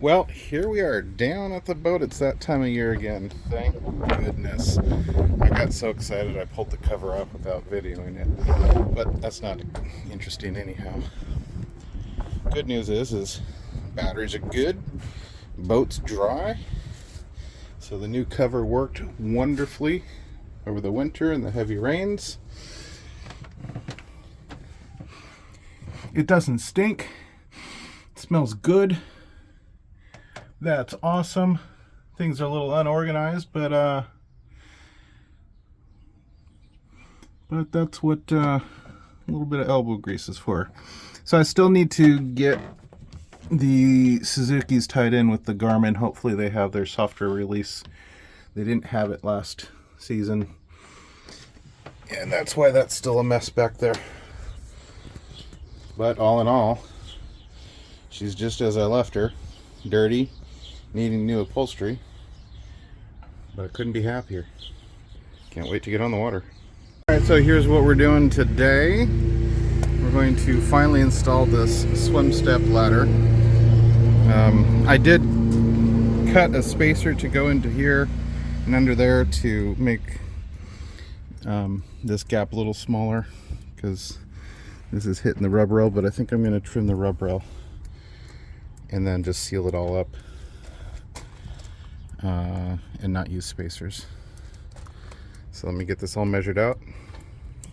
Well, here we are down at the boat. It's that time of year again. Thank goodness. I got so excited I pulled the cover up without videoing it. But that's not interesting anyhow. Good news is batteries are good. Boat's dry. So the new cover worked wonderfully over the winter and the heavy rains. It doesn't stink. It smells good. That's awesome. Things are a little unorganized, but that's what a little bit of elbow grease is for. So I still need to get the Suzuki's tied in with the Garmin. Hopefully they have their software release. They didn't have it last season, and that's why that's still a mess back there. But all in all, she's just as I left her, dirty, needing new upholstery, but I couldn't be happier. Can't wait to get on the water. Alright, so here's what we're doing today. We're going to finally install this swim step ladder. I did cut a spacer to go into here and under there to make this gap a little smaller, because this is hitting the rub rail, but I think I'm going to trim the rub rail and then just seal it all up. And not use spacers. So let me get this all measured out,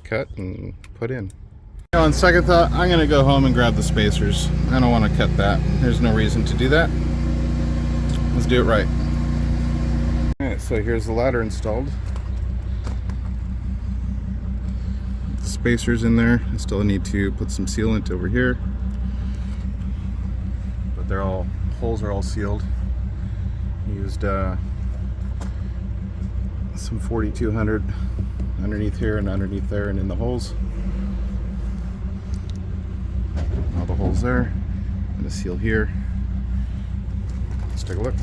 cut, and put in. On second thought, I'm going to go home and grab the spacers. I don't want to cut that. There's no reason to do that. Let's do it right. Alright, so here's the ladder installed. The spacers in there. I still need to put some sealant over here, but holes are all sealed. Used some 4200 underneath here and underneath there and in the holes. All the holes there, and the seal here. Let's take a look.